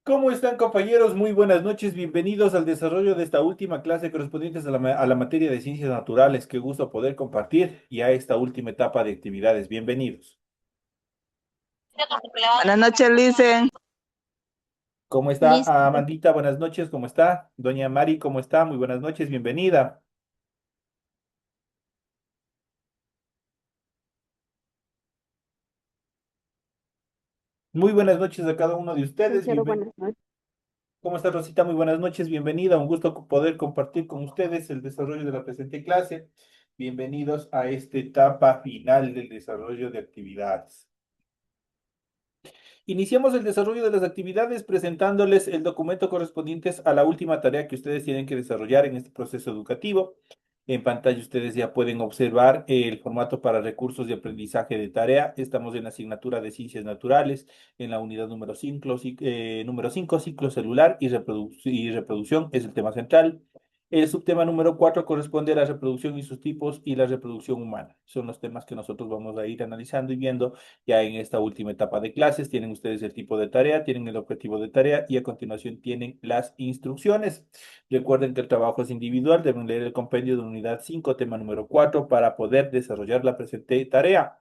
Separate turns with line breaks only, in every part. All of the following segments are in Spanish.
¿Cómo están, compañeros? Muy buenas noches. Bienvenidos al desarrollo de esta última clase correspondientes a la materia de ciencias naturales. Qué gusto poder compartir y a esta última etapa de actividades. Bienvenidos.
Buenas noches, Licen.
¿Cómo está
Listo.
Amandita? Buenas noches. ¿Cómo está? Doña Mari, ¿cómo está? Muy buenas noches. Bienvenida. Muy buenas noches a cada uno de ustedes.
Licenciado, buenas noches.
¿Cómo está Rosita? Muy buenas noches. Bienvenida. Un gusto poder compartir con ustedes el desarrollo de la presente clase. Bienvenidos a esta etapa final del desarrollo de actividades. Iniciamos el desarrollo de las actividades presentándoles el documento correspondientes a la última tarea que ustedes tienen que desarrollar en este proceso educativo. En pantalla ustedes ya pueden observar el formato para recursos de aprendizaje de tarea. Estamos en la asignatura de Ciencias Naturales, en la unidad número 5, ciclo celular y reproducción es el tema central. El subtema número 4 corresponde a la reproducción y sus tipos y la reproducción humana. Son los temas que nosotros vamos a ir analizando y viendo ya en esta última etapa de clases. Tienen ustedes el tipo de tarea, tienen el objetivo de tarea y a continuación tienen las instrucciones. Recuerden que el trabajo es individual, deben leer el compendio de unidad 5, tema número 4, para poder desarrollar la presente tarea.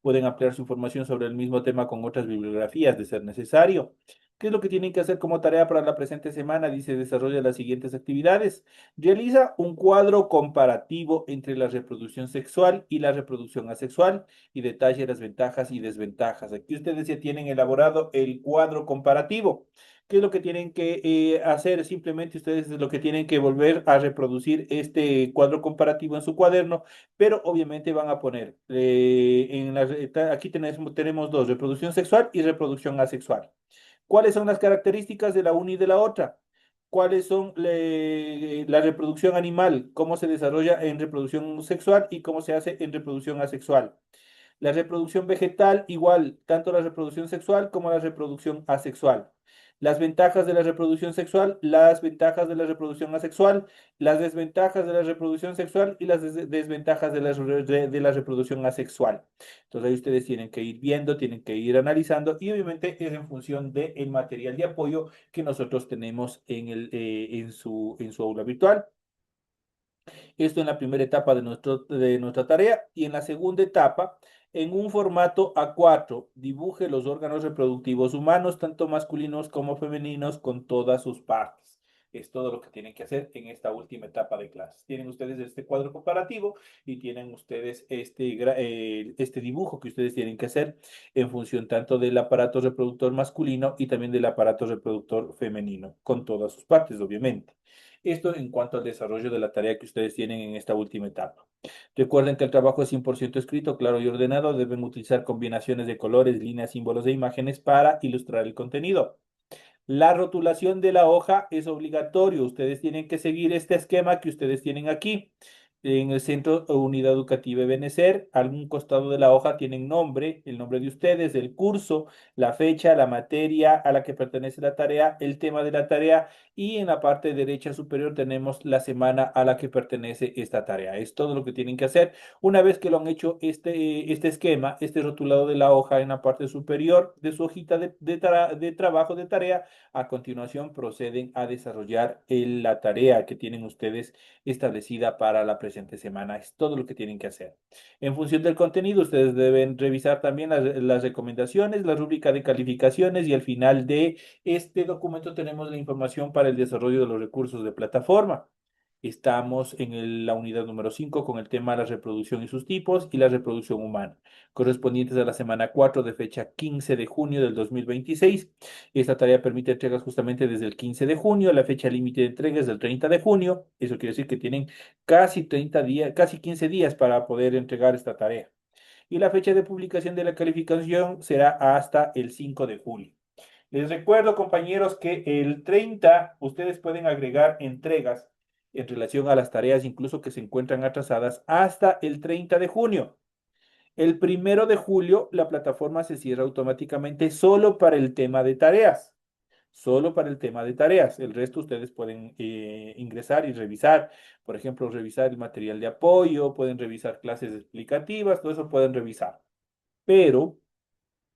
Pueden ampliar su información sobre el mismo tema con otras bibliografías de ser necesario. ¿Qué es lo que tienen que hacer como tarea para la presente semana? Dice, desarrolla las siguientes actividades. Realiza un cuadro comparativo entre la reproducción sexual y la reproducción asexual y detalle las ventajas y desventajas. Aquí ustedes ya tienen elaborado el cuadro comparativo. ¿Qué es lo que tienen que hacer? Simplemente ustedes lo que tienen que volver a reproducir este cuadro comparativo en su cuaderno, pero obviamente van a poner, aquí tenemos dos, reproducción sexual y reproducción asexual. ¿Cuáles son las características de la una y de la otra? ¿Cuáles son la reproducción animal? ¿Cómo se desarrolla en reproducción sexual y cómo se hace en reproducción asexual? La reproducción vegetal, igual, tanto la reproducción sexual como la reproducción asexual. Las ventajas de la reproducción sexual, las ventajas de la reproducción asexual, las desventajas de la reproducción sexual y las desventajas de la reproducción asexual. Entonces ahí ustedes tienen que ir viendo, tienen que ir analizando y obviamente es en función del material de apoyo que nosotros tenemos en su aula virtual. Esto en la primera etapa de nuestra tarea y en la segunda etapa, en un formato A4, dibuje los órganos reproductivos humanos, tanto masculinos como femeninos, con todas sus partes. Es todo lo que tienen que hacer en esta última etapa de clases. Tienen ustedes este cuadro comparativo y tienen ustedes este dibujo que ustedes tienen que hacer en función tanto del aparato reproductor masculino y también del aparato reproductor femenino, con todas sus partes, obviamente. Esto en cuanto al desarrollo de la tarea que ustedes tienen en esta última etapa. Recuerden que el trabajo es 100% escrito, claro y ordenado. Deben utilizar combinaciones de colores, líneas, símbolos e imágenes para ilustrar el contenido. La rotulación de la hoja es obligatorio. Ustedes tienen que seguir este esquema que ustedes tienen aquí. En el centro o unidad educativa Benecer, a algún costado de la hoja tienen nombre, el nombre de ustedes, el curso, la fecha, la materia a la que pertenece la tarea, el tema de la tarea y en la parte derecha superior tenemos la semana a la que pertenece esta tarea. Es todo lo que tienen que hacer. Una vez que lo han hecho este esquema, este rotulado de la hoja en la parte superior de su hojita de trabajo de tarea, a continuación proceden a desarrollar la tarea que tienen ustedes establecida para la presente semana. Es todo lo que tienen que hacer. En función del contenido, ustedes deben revisar también las recomendaciones, la rúbrica de calificaciones y al final de este documento tenemos la información para el desarrollo de los recursos de plataforma. Estamos en la unidad número 5 con el tema de la reproducción y sus tipos y la reproducción humana, correspondientes a la semana 4 de fecha 15 de junio del 2026. Esta tarea permite entregas justamente desde el 15 de junio, la fecha límite de entrega es del 30 de junio. Eso quiere decir que tienen casi 30 días, casi 15 días para poder entregar esta tarea. Y la fecha de publicación de la calificación será hasta el 5 de julio. Les recuerdo, compañeros, que el 30 ustedes pueden agregar entregas en relación a las tareas, incluso que se encuentran atrasadas, hasta el 30 de junio. El 1 de julio, la plataforma se cierra automáticamente solo para el tema de tareas. Solo para el tema de tareas. El resto ustedes pueden ingresar y revisar. Por ejemplo, revisar el material de apoyo, pueden revisar clases explicativas, todo eso pueden revisar. Pero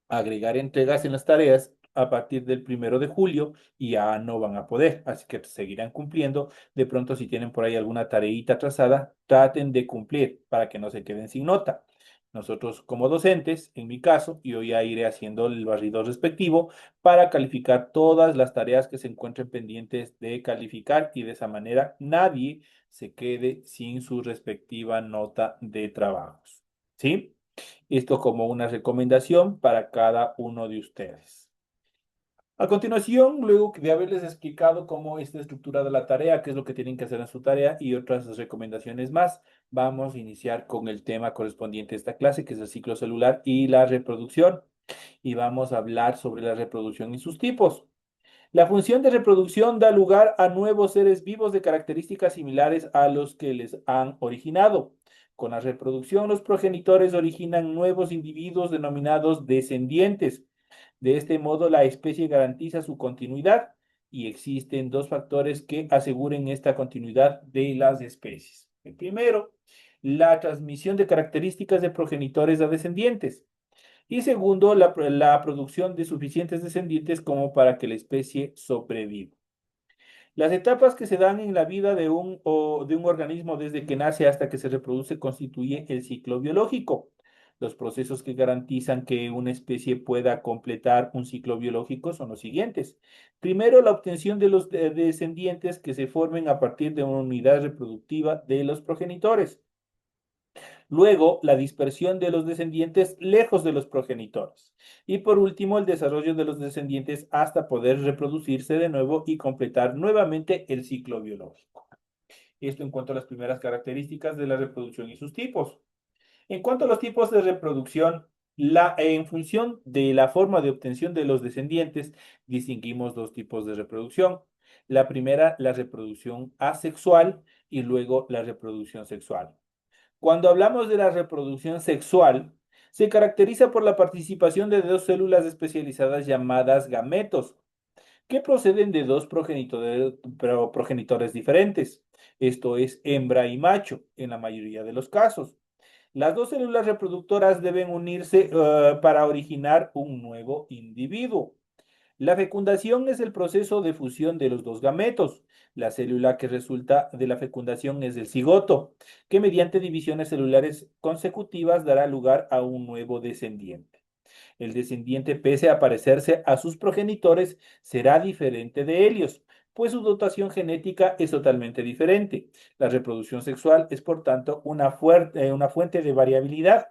agregar entregas en las tareas a partir del 1 de julio y ya no van a poder, así que seguirán cumpliendo. De pronto, si tienen por ahí alguna tareita atrasada, traten de cumplir para que no se queden sin nota. Nosotros como docentes, en mi caso, yo ya iré haciendo el barrido respectivo para calificar todas las tareas que se encuentren pendientes de calificar y de esa manera nadie se quede sin su respectiva nota de trabajos. ¿Sí? Esto como una recomendación para cada uno de ustedes. A continuación, luego de haberles explicado cómo está estructurada la tarea, qué es lo que tienen que hacer en su tarea y otras recomendaciones más, vamos a iniciar con el tema correspondiente a esta clase, que es el ciclo celular y la reproducción. Y vamos a hablar sobre la reproducción y sus tipos. La función de reproducción da lugar a nuevos seres vivos de características similares a los que les han originado. Con la reproducción, los progenitores originan nuevos individuos denominados descendientes. De este modo, la especie garantiza su continuidad y existen dos factores que aseguren esta continuidad de las especies. El primero, la transmisión de características de progenitores a descendientes. Y segundo, la producción de suficientes descendientes como para que la especie sobreviva. Las etapas que se dan en la vida de un organismo desde que nace hasta que se reproduce constituye el ciclo biológico. Los procesos que garantizan que una especie pueda completar un ciclo biológico son los siguientes. Primero, la obtención de los descendientes que se formen a partir de una unidad reproductiva de los progenitores. Luego, la dispersión de los descendientes lejos de los progenitores. Y por último, el desarrollo de los descendientes hasta poder reproducirse de nuevo y completar nuevamente el ciclo biológico. Esto en cuanto a las primeras características de la reproducción y sus tipos. En cuanto a los tipos de reproducción, en función de la forma de obtención de los descendientes, distinguimos dos tipos de reproducción. La primera, la reproducción asexual y luego la reproducción sexual. Cuando hablamos de la reproducción sexual, se caracteriza por la participación de dos células especializadas llamadas gametos, que proceden de dos progenitores diferentes. Esto es hembra y macho en la mayoría de los casos. Las dos células reproductoras deben unirse para originar un nuevo individuo. La fecundación es el proceso de fusión de los dos gametos. La célula que resulta de la fecundación es el cigoto, que mediante divisiones celulares consecutivas dará lugar a un nuevo descendiente. El descendiente, pese a parecerse a sus progenitores, será diferente de ellos, pues su dotación genética es totalmente diferente. La reproducción sexual es, por tanto, una fuente de variabilidad,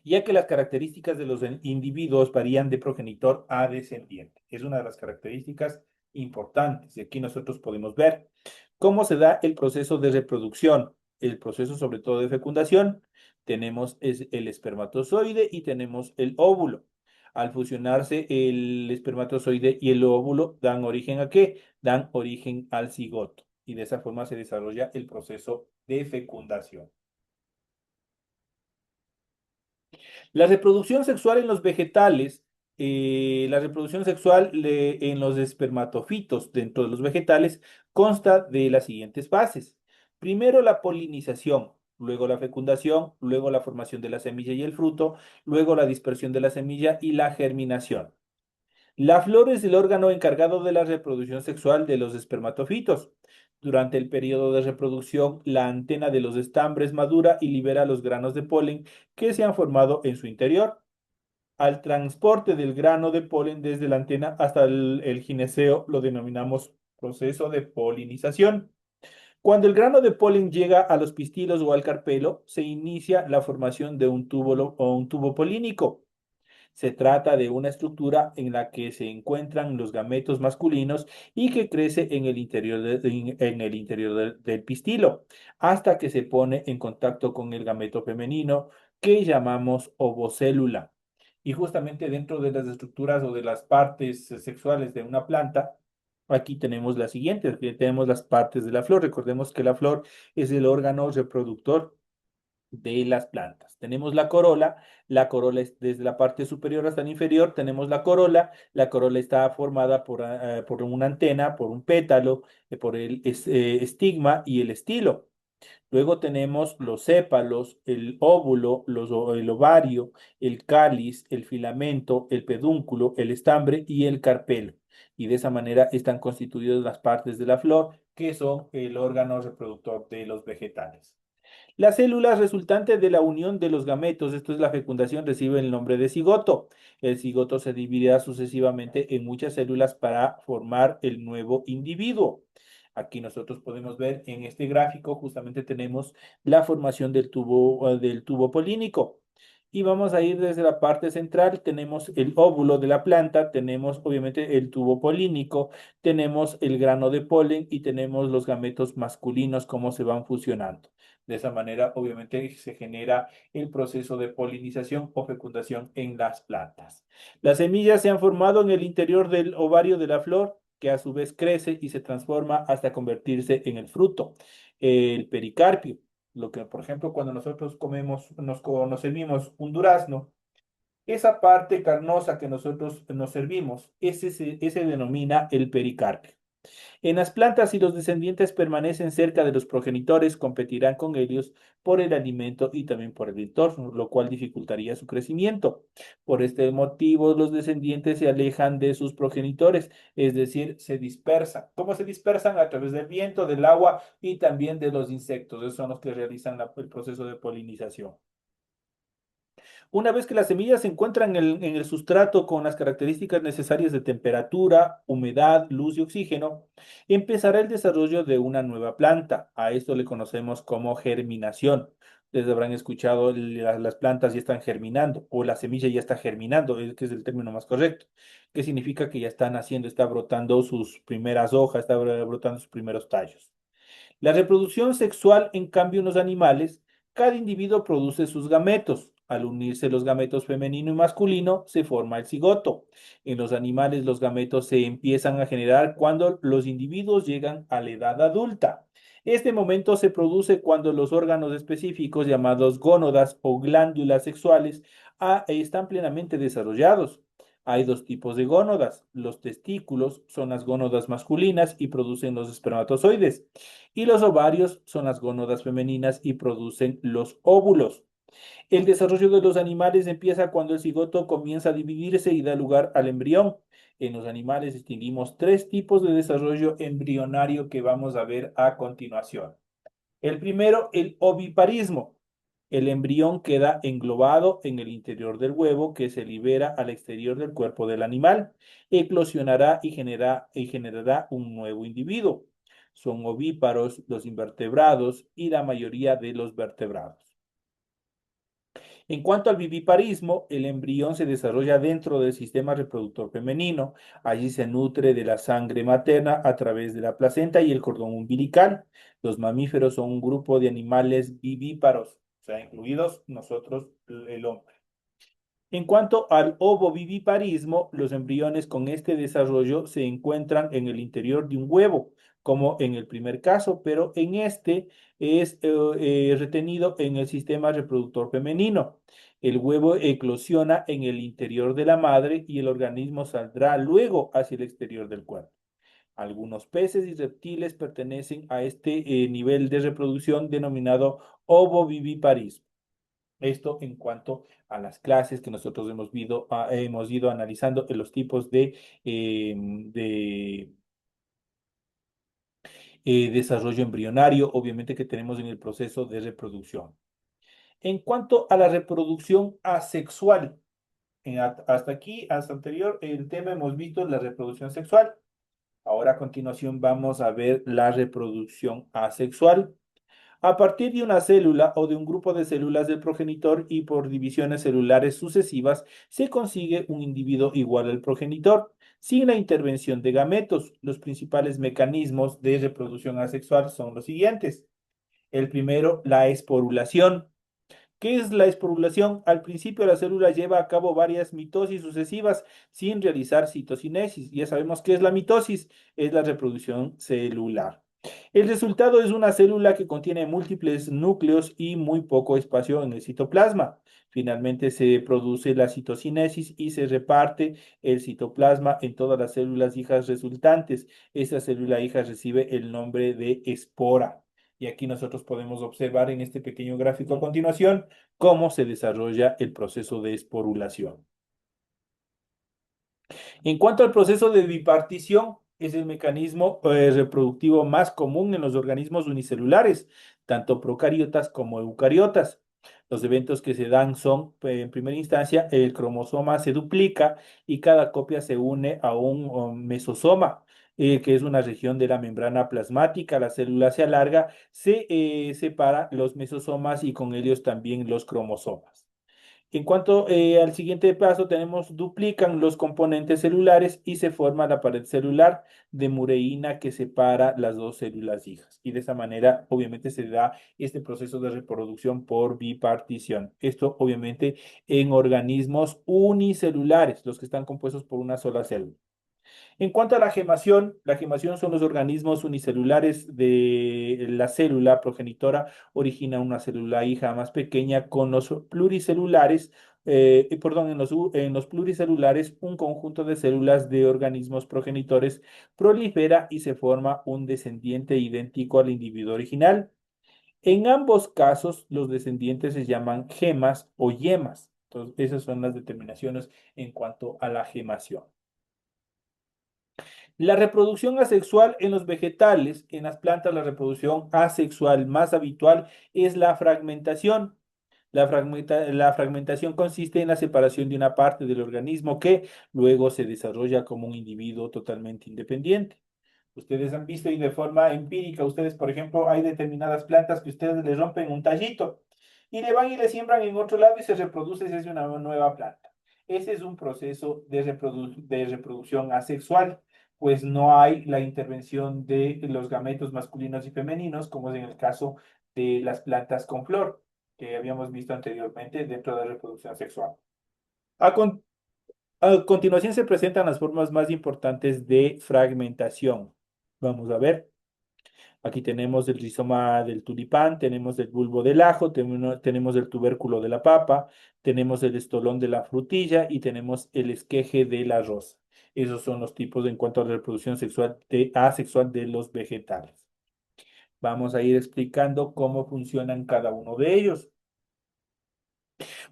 ya que las características de los individuos varían de progenitor a descendiente. Es una de las características importantes. Y aquí nosotros podemos ver cómo se da el proceso de reproducción, el proceso sobre todo de fecundación. Tenemos el espermatozoide y tenemos el óvulo. Al fusionarse el espermatozoide y el óvulo dan origen ¿a qué? Dan origen al cigoto. Y de esa forma se desarrolla el proceso de fecundación. La reproducción sexual en los vegetales, la reproducción sexual en los espermatofitos dentro de los vegetales consta de las siguientes fases. Primero la polinización, luego la fecundación, luego la formación de la semilla y el fruto, luego la dispersión de la semilla y la germinación. La flor es el órgano encargado de la reproducción sexual de los espermatofitos. Durante el periodo de reproducción, la antena de los estambres madura y libera los granos de polen que se han formado en su interior. Al transporte del grano de polen desde la antena hasta el gineceo lo denominamos proceso de polinización. Cuando el grano de polen llega a los pistilos o al carpelo, se inicia la formación de un túbulo o un tubo polínico. Se trata de una estructura en la que se encuentran los gametos masculinos y que crece en el interior, en el interior del pistilo, hasta que se pone en contacto con el gameto femenino que llamamos ovocélula. Y justamente dentro de las estructuras o de las partes sexuales de una planta, aquí tenemos las siguientes, aquí tenemos las partes de la flor. Recordemos que la flor es el órgano reproductor de las plantas. Tenemos la corola es desde la parte superior hasta la inferior, tenemos la corola está formada por una antena, por un pétalo, por el estigma y el estilo. Luego tenemos los sépalos, el óvulo, el ovario, el cáliz, el filamento, el pedúnculo, el estambre y el carpelo. Y de esa manera están constituidas las partes de la flor, que son el órgano reproductor de los vegetales. Las células resultantes de la unión de los gametos, esto es la fecundación, reciben el nombre de cigoto. El cigoto se dividirá sucesivamente en muchas células para formar el nuevo individuo. Aquí nosotros podemos ver en este gráfico, justamente tenemos la formación del tubo polínico. Y vamos a ir desde la parte central, tenemos el óvulo de la planta, tenemos obviamente el tubo polínico, tenemos el grano de polen y tenemos los gametos masculinos, cómo se van fusionando. De esa manera, obviamente, se genera el proceso de polinización o fecundación en las plantas. Las semillas se han formado en el interior del ovario de la flor, que a su vez crece y se transforma hasta convertirse en el fruto. El pericarpio, lo que, por ejemplo, cuando nosotros comemos, nos servimos un durazno, esa parte carnosa que nosotros nos servimos, ese denomina el pericarpio. En las plantas, si los descendientes permanecen cerca de los progenitores, competirán con ellos por el alimento y también por el entorno, lo cual dificultaría su crecimiento. Por este motivo, los descendientes se alejan de sus progenitores, es decir, se dispersan. ¿Cómo se dispersan? A través del viento, del agua y también de los insectos. Esos son los que realizan el proceso de polinización. Una vez que las semillas se encuentran en el sustrato con las características necesarias de temperatura, humedad, luz y oxígeno, empezará el desarrollo de una nueva planta. A esto le conocemos como germinación. Ustedes habrán escuchado las plantas ya están germinando o la semilla ya está germinando, que es el término más correcto, que significa que ya está naciendo, está brotando sus primeras hojas, está brotando sus primeros tallos. La reproducción sexual, en cambio, en los animales, cada individuo produce sus gametos. Al unirse los gametos femenino y masculino, se forma el cigoto. En los animales, los gametos se empiezan a generar cuando los individuos llegan a la edad adulta. Este momento se produce cuando los órganos específicos llamados gónodas o glándulas sexuales están plenamente desarrollados. Hay dos tipos de gónodas. Los testículos son las gónodas masculinas y producen los espermatozoides. Y los ovarios son las gónadas femeninas y producen los óvulos. El desarrollo de los animales empieza cuando el cigoto comienza a dividirse y da lugar al embrión. En los animales distinguimos tres tipos de desarrollo embrionario que vamos a ver a continuación. El primero, el oviparismo. El embrión queda englobado en el interior del huevo que se libera al exterior del cuerpo del animal. Eclosionará y generará un nuevo individuo. Son ovíparos los invertebrados y la mayoría de los vertebrados. En cuanto al viviparismo, el embrión se desarrolla dentro del sistema reproductor femenino. Allí se nutre de la sangre materna a través de la placenta y el cordón umbilical. Los mamíferos son un grupo de animales vivíparos, o sea, incluidos nosotros, el hombre. En cuanto al ovoviviparismo, los embriones con este desarrollo se encuentran en el interior de un huevo, como en el primer caso, pero en este es retenido en el sistema reproductor femenino. El huevo eclosiona en el interior de la madre y el organismo saldrá luego hacia el exterior del cuerpo. Algunos peces y reptiles pertenecen a este nivel de reproducción denominado ovoviviparismo. Esto en cuanto a las clases que nosotros hemos ido analizando en los tipos de desarrollo embrionario, obviamente que tenemos en el proceso de reproducción. En cuanto a la reproducción asexual, hasta aquí, hasta anterior, el tema hemos visto la reproducción sexual. Ahora a continuación vamos a ver la reproducción asexual. A partir de una célula o de un grupo de células del progenitor y por divisiones celulares sucesivas, se consigue un individuo igual al progenitor, sin la intervención de gametos. Los principales mecanismos de reproducción asexual son los siguientes. El primero, la esporulación. ¿Qué es la esporulación? Al principio la célula lleva a cabo varias mitosis sucesivas sin realizar citocinesis. Ya sabemos qué es la mitosis, es la reproducción celular. El resultado es una célula que contiene múltiples núcleos y muy poco espacio en el citoplasma. Finalmente se produce la citocinesis y se reparte el citoplasma en todas las células hijas resultantes. Esta célula hija recibe el nombre de espora. Y aquí nosotros podemos observar en este pequeño gráfico a continuación cómo se desarrolla el proceso de esporulación. En cuanto al proceso de bipartición, es el mecanismo reproductivo más común en los organismos unicelulares, tanto procariotas como eucariotas. Los eventos que se dan son, en primera instancia, el cromosoma se duplica y cada copia se une a un mesosoma, que es una región de la membrana plasmática. La célula se alarga, se separa los mesosomas y con ellos también los cromosomas. En cuanto al siguiente paso, tenemos duplican los componentes celulares y se forma la pared celular de mureína que separa las dos células hijas. Y de esa manera, obviamente, se da este proceso de reproducción por bipartición. Esto, obviamente, en organismos unicelulares, los que están compuestos por una sola célula. En cuanto a la gemación son los organismos unicelulares de la célula progenitora, origina una célula hija más pequeña con los pluricelulares, perdón, en los pluricelulares, un conjunto de células de organismos progenitores prolifera y se forma un descendiente idéntico al individuo original. En ambos casos, los descendientes se llaman gemas o yemas. Entonces, esas son las determinaciones en cuanto a la gemación. La reproducción asexual en los vegetales, en las plantas la reproducción asexual más habitual es la fragmentación. La fragmentación consiste en la separación de una parte del organismo que luego se desarrolla como un individuo totalmente independiente. Ustedes han visto y de forma empírica, ustedes, por ejemplo, hay determinadas plantas que ustedes le rompen un tallito y le van y le siembran en otro lado y se reproduce y se hace una nueva planta. Ese es un proceso de reproducción asexual, pues no hay la intervención de los gametos masculinos y femeninos, como es en el caso de las plantas con flor, que habíamos visto anteriormente dentro de la reproducción sexual. A, con- a continuación se presentan las formas más importantes de fragmentación. Vamos a ver. Aquí tenemos el rizoma del tulipán, tenemos el bulbo del ajo, tenemos el tubérculo de la papa, tenemos el estolón de la frutilla y tenemos el esqueje de la rosa. Esos son los tipos en cuanto a la reproducción sexual asexual de los vegetales. Vamos a ir explicando cómo funcionan cada uno de ellos.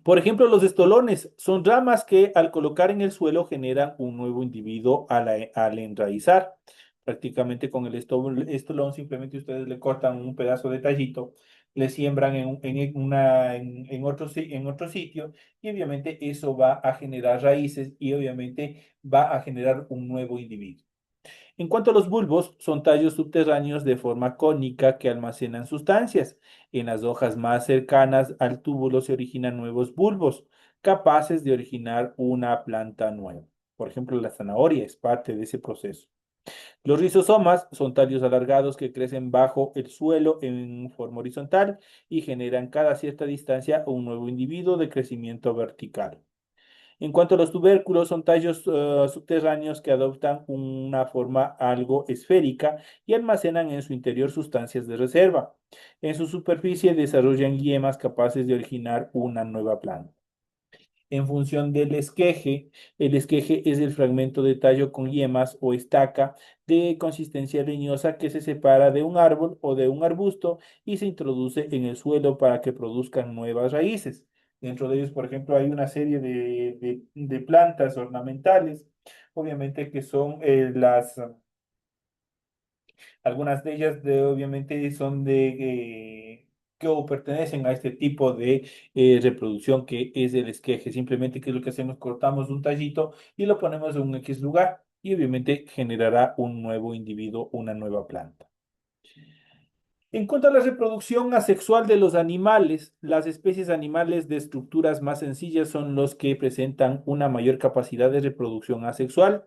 Por ejemplo, los estolones son ramas que al colocar en el suelo generan un nuevo individuo al enraizar. Prácticamente con el estolón simplemente ustedes le cortan un pedazo de tallito, le siembran en otro sitio y obviamente eso va a generar raíces y obviamente va a generar un nuevo individuo. En cuanto a los bulbos, son tallos subterráneos de forma cónica que almacenan sustancias. En las hojas más cercanas al túbulo se originan nuevos bulbos, capaces de originar una planta nueva. Por ejemplo, la zanahoria es parte de ese proceso. Los rizosomas son tallos alargados que crecen bajo el suelo en forma horizontal y generan cada cierta distancia un nuevo individuo de crecimiento vertical. En cuanto a los tubérculos, son tallos subterráneos que adoptan una forma algo esférica y almacenan en su interior sustancias de reserva. En su superficie desarrollan yemas capaces de originar una nueva planta. En función del esqueje, el esqueje es el fragmento de tallo con yemas o estaca de consistencia leñosa que se separa de un árbol o de un arbusto y se introduce en el suelo para que produzcan nuevas raíces. Dentro de ellos, por ejemplo, hay una serie de plantas ornamentales, obviamente que son algunas de ellas obviamente son que o pertenecen a este tipo de reproducción que es el esqueje. Simplemente, ¿qué es lo que hacemos? Cortamos un tallito y lo ponemos en un X lugar y obviamente generará un nuevo individuo, una nueva planta. En cuanto a la reproducción asexual de los animales, las especies animales de estructuras más sencillas son los que presentan una mayor capacidad de reproducción asexual.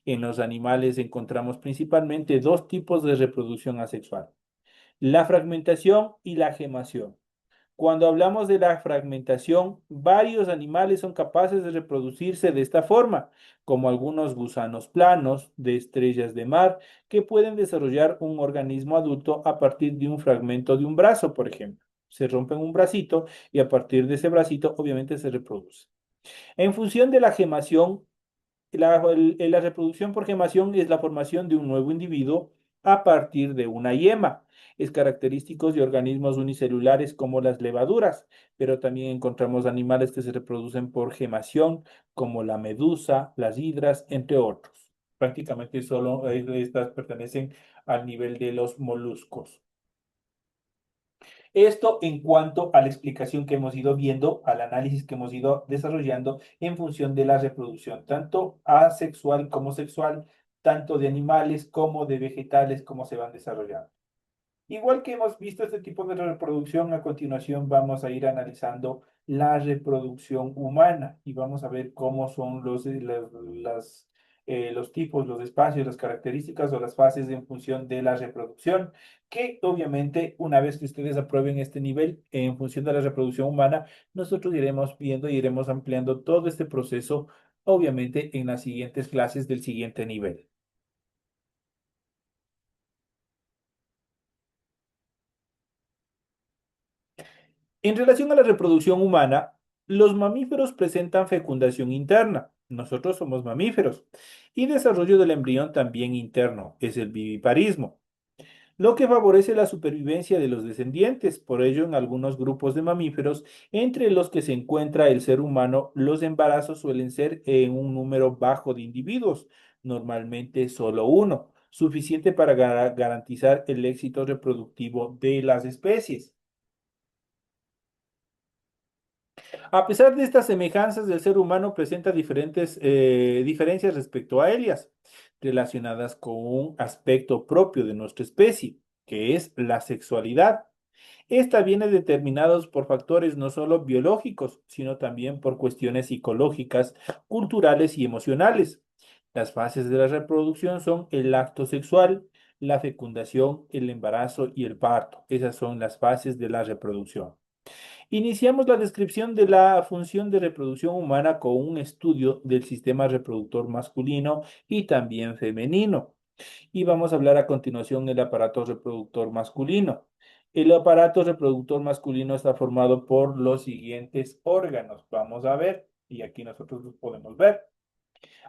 En los animales encontramos principalmente dos tipos de reproducción asexual, la fragmentación y la gemación. Cuando hablamos de la fragmentación, varios animales son capaces de reproducirse de esta forma, como algunos gusanos planos de estrellas de mar, que pueden desarrollar un organismo adulto a partir de un fragmento de un brazo, por ejemplo. Se rompen un bracito y a partir de ese bracito obviamente se reproduce. En función de la gemación, la reproducción por gemación es la formación de un nuevo individuo a partir de una yema. Es característico de organismos unicelulares como las levaduras, pero también encontramos animales que se reproducen por gemación, como la medusa, las hidras, entre otros. Prácticamente solo estas pertenecen al nivel de los moluscos. Esto en cuanto a la explicación que hemos ido viendo, al análisis que hemos ido desarrollando en función de la reproducción, tanto asexual como sexual, tanto de animales como de vegetales, cómo se van desarrollando. Igual que hemos visto este tipo de reproducción, a continuación vamos a ir analizando la reproducción humana y vamos a ver cómo son los tipos, los espacios, las características o las fases en función de la reproducción, que obviamente una vez que ustedes aprueben este nivel en función de la reproducción humana, nosotros iremos viendo y iremos ampliando todo este proceso, obviamente en las siguientes clases del siguiente nivel. En relación a la reproducción humana, los mamíferos presentan fecundación interna. Nosotros somos mamíferos. Y desarrollo del embrión también interno, es el viviparismo, lo que favorece la supervivencia de los descendientes. Por ello, en algunos grupos de mamíferos, entre los que se encuentra el ser humano, los embarazos suelen ser en un número bajo de individuos, normalmente solo uno, suficiente para garantizar el éxito reproductivo de las especies. A pesar de estas semejanzas, el ser humano presenta diferentes diferencias respecto a ellas, relacionadas con un aspecto propio de nuestra especie, que es la sexualidad. Esta viene determinada por factores no solo biológicos, sino también por cuestiones psicológicas, culturales y emocionales. Las fases de la reproducción son el acto sexual, la fecundación, el embarazo y el parto. Esas son las fases de la reproducción. Iniciamos la descripción de la función de reproducción humana con un estudio del sistema reproductor masculino y también femenino. Y vamos a hablar a continuación del aparato reproductor masculino. El aparato reproductor masculino está formado por los siguientes órganos. Vamos a ver, y aquí nosotros los podemos ver.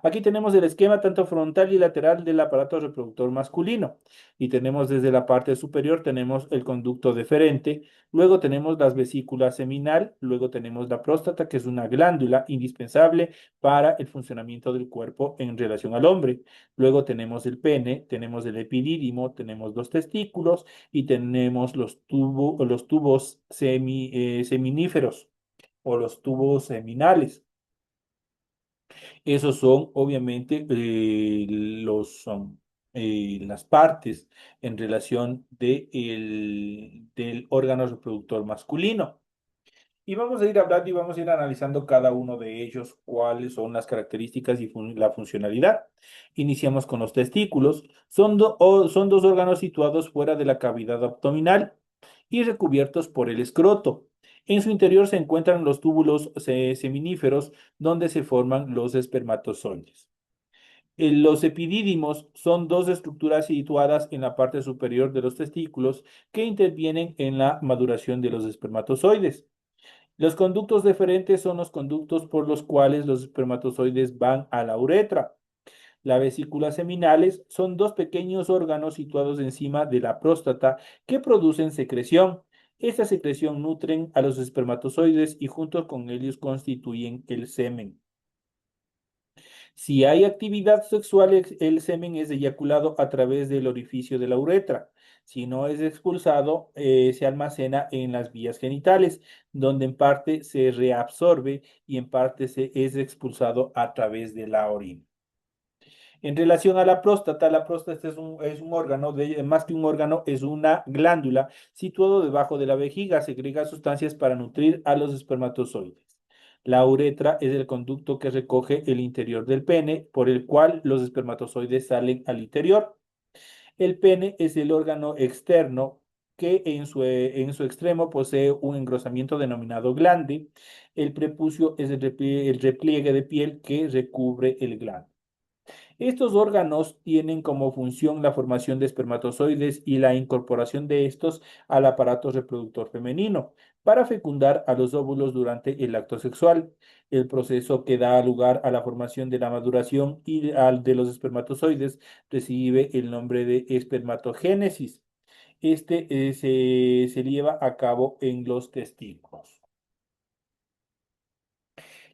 Aquí tenemos el esquema tanto frontal y lateral del aparato reproductor masculino. Y tenemos desde la parte superior, tenemos el conducto deferente, luego tenemos las vesículas seminal, luego tenemos la próstata, que es una glándula indispensable para el funcionamiento del cuerpo en relación al hombre. Luego tenemos el pene, tenemos el epidídimo, tenemos los testículos y tenemos los tubos seminíferos o los tubos seminales. Esos son obviamente las partes en relación del órgano reproductor masculino. Y vamos a ir hablando y vamos a ir analizando cada uno de ellos, cuáles son las características y la funcionalidad. Iniciamos con los testículos. Son dos órganos situados fuera de la cavidad abdominal y recubiertos por el escroto. En su interior se encuentran los túbulos seminíferos donde se forman los espermatozoides. Los epidídimos son dos estructuras situadas en la parte superior de los testículos que intervienen en la maduración de los espermatozoides. Los conductos deferentes son los conductos por los cuales los espermatozoides van a la uretra. Las vesículas seminales son dos pequeños órganos situados encima de la próstata que producen secreción. Esta secreción nutren a los espermatozoides y junto con ellos constituyen el semen. Si hay actividad sexual, el semen es eyaculado a través del orificio de la uretra. Si no es expulsado, se almacena en las vías genitales, donde en parte se reabsorbe y en parte se es expulsado a través de la orina. En relación a la próstata es un órgano, más que un órgano, es una glándula situado debajo de la vejiga, segrega sustancias para nutrir a los espermatozoides. La uretra es el conducto que recoge el interior del pene, por el cual los espermatozoides salen al interior. El pene es el órgano externo que en su extremo posee un engrosamiento denominado glande. El prepucio es el repliegue de piel que recubre el glande. Estos órganos tienen como función la formación de espermatozoides y la incorporación de estos al aparato reproductor femenino para fecundar a los óvulos durante el acto sexual. El proceso que da lugar a la formación de la maduración y al de los espermatozoides recibe el nombre de espermatogénesis. Se lleva a cabo en los testículos.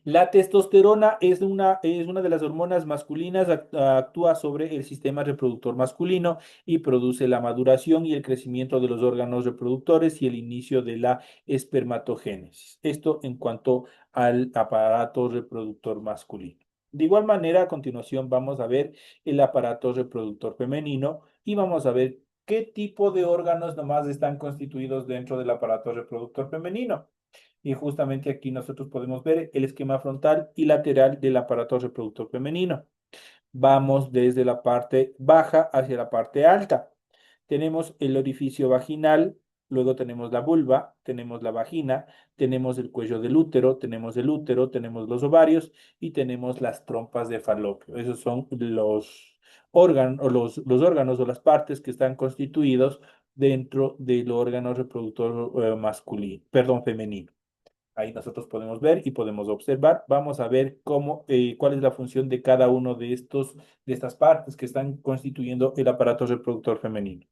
La testosterona es una de las hormonas masculinas, actúa sobre el sistema reproductor masculino y produce la maduración y el crecimiento de los órganos reproductores y el inicio de la espermatogénesis. Esto en cuanto al aparato reproductor masculino. De igual manera, a continuación vamos a ver el aparato reproductor femenino y vamos a ver qué tipo de órganos nomás están constituidos dentro del aparato reproductor femenino. Y justamente aquí nosotros podemos ver el esquema frontal y lateral del aparato reproductor femenino. Vamos desde la parte baja hacia la parte alta. Tenemos el orificio vaginal, luego tenemos la vulva, tenemos la vagina, tenemos el cuello del útero, tenemos los ovarios y tenemos las trompas de falopio. Esos son los órganos, los órganos o las partes que están constituidos dentro del órgano reproductor masculino, perdón, femenino. Ahí nosotros podemos ver y podemos observar. Vamos a ver cuál es la función de cada uno de estas partes que están constituyendo el aparato reproductor femenino.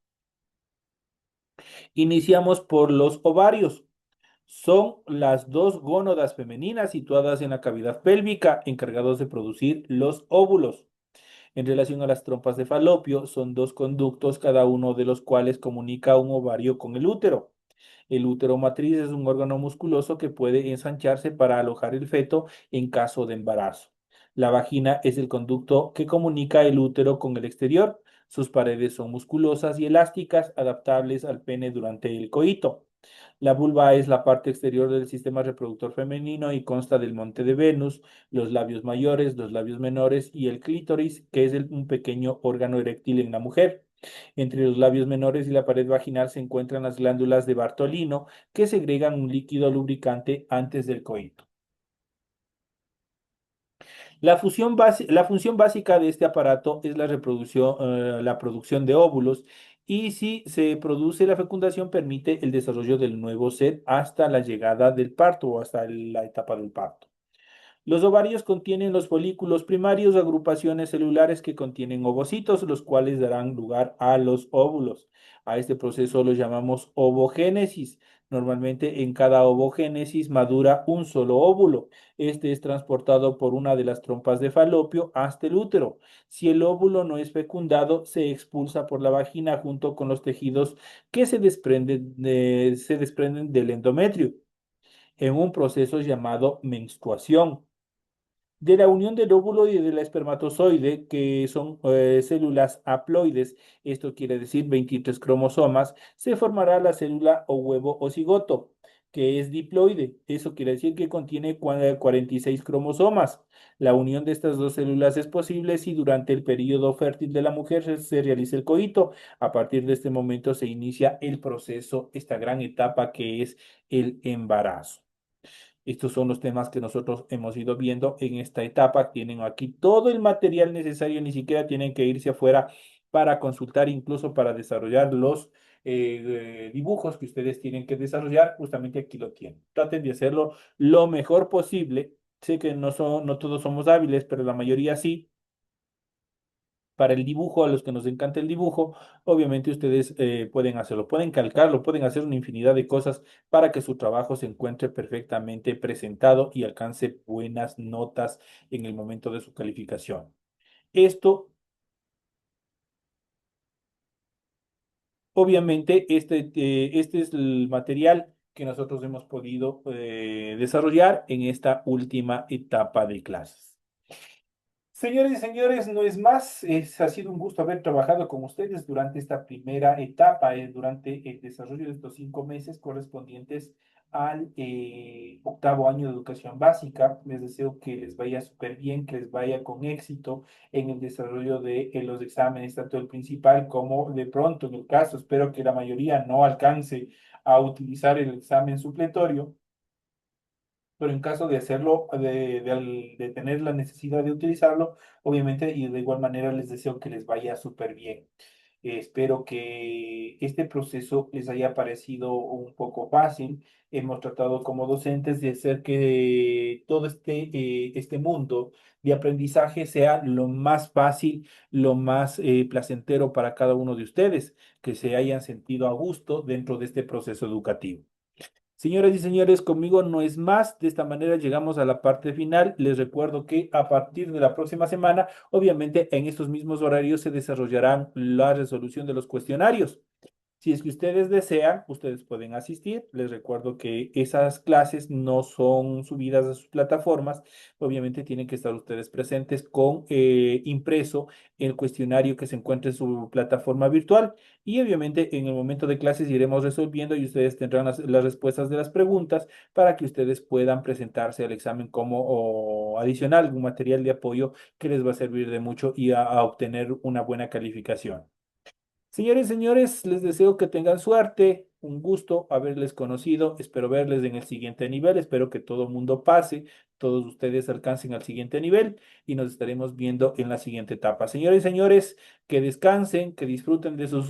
Iniciamos por los ovarios. Son las dos gónadas femeninas situadas en la cavidad pélvica, encargados de producir los óvulos. En relación a las trompas de falopio, son dos conductos, cada uno de los cuales comunica un ovario con el útero. El útero matriz es un órgano musculoso que puede ensancharse para alojar el feto en caso de embarazo. La vagina es el conducto que comunica el útero con el exterior. Sus paredes son musculosas y elásticas, adaptables al pene durante el coito. La vulva es la parte exterior del sistema reproductor femenino y consta del monte de Venus, los labios mayores, los labios menores y el clítoris, que es un pequeño órgano eréctil en la mujer. Entre los labios menores y la pared vaginal se encuentran las glándulas de Bartolino, que segregan un líquido lubricante antes del coito. La función básica de este aparato es la producción de óvulos, y si se produce la fecundación permite el desarrollo del nuevo ser hasta la llegada del parto o hasta la etapa del parto. Los ovarios contienen los folículos primarios, agrupaciones celulares que contienen ovocitos, los cuales darán lugar a los óvulos. A este proceso lo llamamos ovogénesis. Normalmente en cada ovogénesis madura un solo óvulo. Este es transportado por una de las trompas de falopio hasta el útero. Si el óvulo no es fecundado, se expulsa por la vagina junto con los tejidos que se desprenden del endometrio en un proceso llamado menstruación. De la unión del óvulo y del espermatozoide, que son células haploides, esto quiere decir 23 cromosomas, se formará la célula o huevo o cigoto, que es diploide. Eso quiere decir que contiene 46 cromosomas. La unión de estas dos células es posible si durante el periodo fértil de la mujer se realiza el coito. A partir de este momento se inicia el proceso, esta gran etapa que es el embarazo. Estos son los temas que nosotros hemos ido viendo en esta etapa. Tienen aquí todo el material necesario, ni siquiera tienen que irse afuera para consultar, incluso para desarrollar los dibujos que ustedes tienen que desarrollar. Justamente aquí lo tienen. Traten de hacerlo lo mejor posible. Sé que no todos somos hábiles, pero la mayoría sí. Para el dibujo, a los que nos encanta el dibujo, obviamente ustedes pueden hacerlo, pueden calcarlo, pueden hacer una infinidad de cosas para que su trabajo se encuentre perfectamente presentado y alcance buenas notas en el momento de su calificación. Esto, obviamente, este es el material que nosotros hemos podido desarrollar en esta última etapa de clases. Señores y señores, no es más. Ha sido un gusto haber trabajado con ustedes durante esta primera etapa, durante el desarrollo de estos 5 meses correspondientes al octavo año de educación básica. Les deseo que les vaya súper bien, que les vaya con éxito en el desarrollo de los exámenes, tanto el principal como de pronto, en el caso, espero que la mayoría no alcance a utilizar el examen supletorio. pero en caso de hacerlo, de tener la necesidad de utilizarlo, obviamente, y de igual manera les deseo que les vaya súper bien. Espero que este proceso les haya parecido un poco fácil. Hemos tratado como docentes de hacer que todo este mundo de aprendizaje sea lo más fácil, lo más placentero para cada uno de ustedes, que se hayan sentido a gusto dentro de este proceso educativo. Señoras y señores, conmigo no es más. De esta manera llegamos a la parte final. Les recuerdo que a partir de la próxima semana, obviamente en estos mismos horarios se desarrollarán la resolución de los cuestionarios. Si es que ustedes desean, ustedes pueden asistir. Les recuerdo que esas clases no son subidas a sus plataformas. Obviamente tienen que estar ustedes presentes con impreso el cuestionario que se encuentra en su plataforma virtual. Y obviamente en el momento de clases iremos resolviendo y ustedes tendrán las respuestas de las preguntas para que ustedes puedan presentarse al examen como o adicional, un material de apoyo que les va a servir de mucho y a obtener una buena calificación. Señores y señores, les deseo que tengan suerte. Un gusto haberles conocido. Espero verles en el siguiente nivel. Espero que todo el mundo pase, todos ustedes alcancen al siguiente nivel y nos estaremos viendo en la siguiente etapa. Señores y señores, que descansen, que disfruten de sus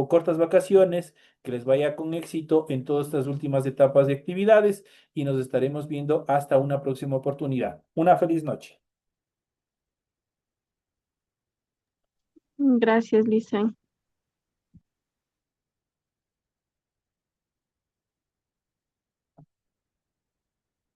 cortas vacaciones, que les vaya con éxito en todas estas últimas etapas de actividades y nos estaremos viendo hasta una próxima oportunidad. Una feliz noche.
Gracias, Lisa.